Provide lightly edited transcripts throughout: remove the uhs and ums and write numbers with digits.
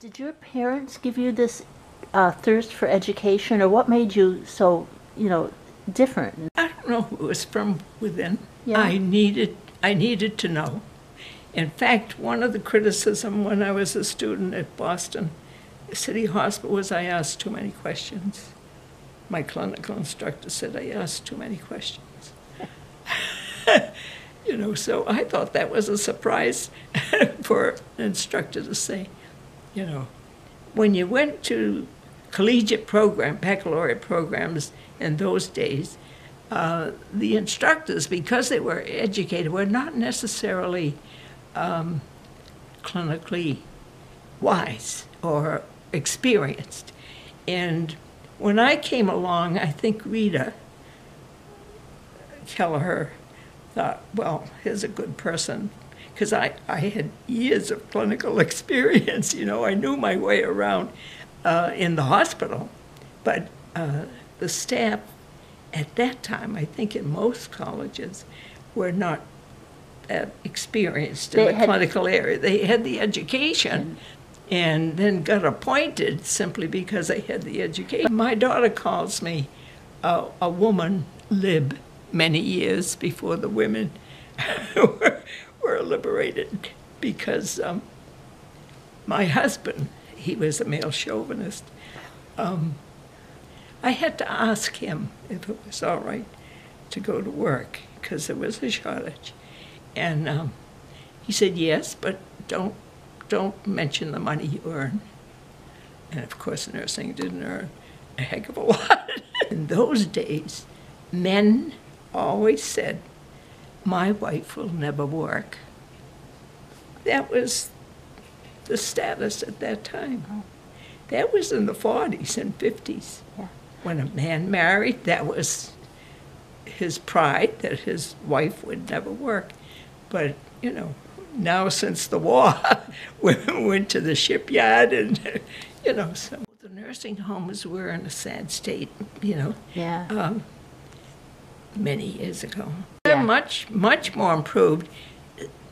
Did your parents give you this thirst for education, or what made you so, different? I don't know who it was from within. Yeah. I needed to know. In fact, one of the criticism when I was a student at Boston City Hospital was I asked too many questions. My clinical instructor said I asked too many questions. So I thought that was a surprise for an instructor to say. When you went to collegiate program, baccalaureate programs in those days, the instructors, because they were educated, were not necessarily clinically wise or experienced. And when I came along, I think Rita Kelleher thought, well, here's a good person, because I had years of clinical experience. I knew my way around in the hospital. But the staff at that time, I think in most colleges, were not that experienced in the clinical area. They had the education and then got appointed simply because they had the education. My daughter calls me a woman lib many years before the women were liberated, because my husband, he was a male chauvinist. I had to ask him if it was all right to go to work because there was a shortage. And he said, yes, but don't mention the money you earn. And of course, nursing didn't earn a heck of a lot. In those days, men always said, my wife will never work. That was the status at that time. That was in the 40s and 50s. Yeah. When a man married, that was his pride, that his wife would never work. But, now since the war, women went to the shipyard and, so the nursing homes were in a sad state, Yeah. Many years ago. Yeah. They're much, much more improved.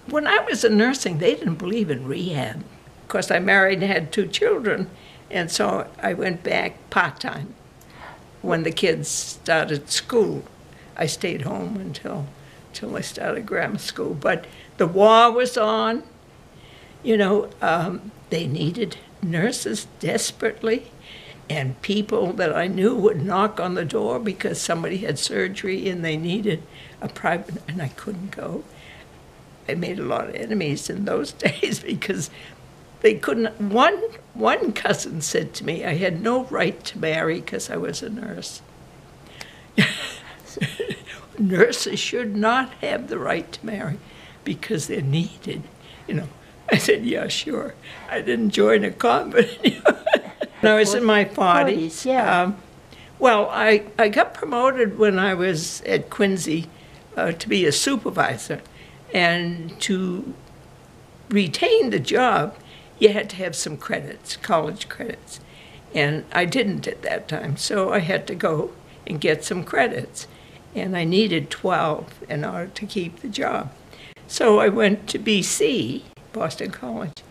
When I was in nursing, they didn't believe in rehab. Of course, I married and had 2 children, and so I went back part-time. When the kids started school, I stayed home until I started grammar school. But the war was on. They needed nurses desperately, and people that I knew would knock on the door because somebody had surgery and they needed a private, and I couldn't go. I made a lot of enemies in those days because they couldn't. One cousin said to me I had no right to marry because I was a nurse. Nurses should not have the right to marry because they're needed. I said, yeah, sure. I didn't join a convent. When I was in my 40s. Yeah. Well, I got promoted when I was at Quincy to be a supervisor. And to retain the job, you had to have some credits, college credits. And I didn't at that time, so I had to go and get some credits. And I needed 12 in order to keep the job. So I went to BC, Boston College,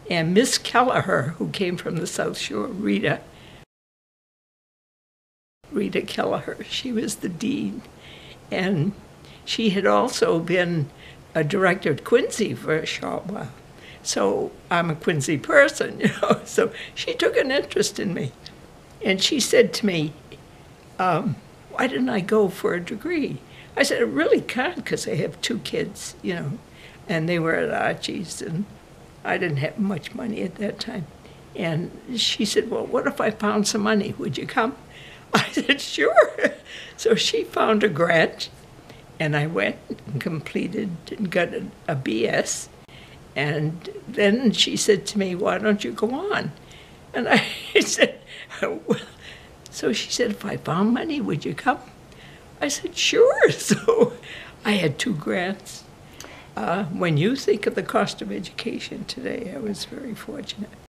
and Miss Kelleher, who came from the South Shore, Rita Kelleher, she was the dean. And she had also been a director at Quincy for a short while. So I'm a Quincy person, so she took an interest in me. And she said to me, why didn't I go for a degree? I said, I really can't because I have 2 kids, and they were at Archie's, and I didn't have much money at that time. And she said, well, what if I found some money? Would you come? I said, sure. So she found a grant, and I went and completed and got a BS. And then she said to me, why don't you go on? And I said, well, so she said, if I found money, would you come? I said, sure. So I had 2 grants. When you think of the cost of education today, I was very fortunate.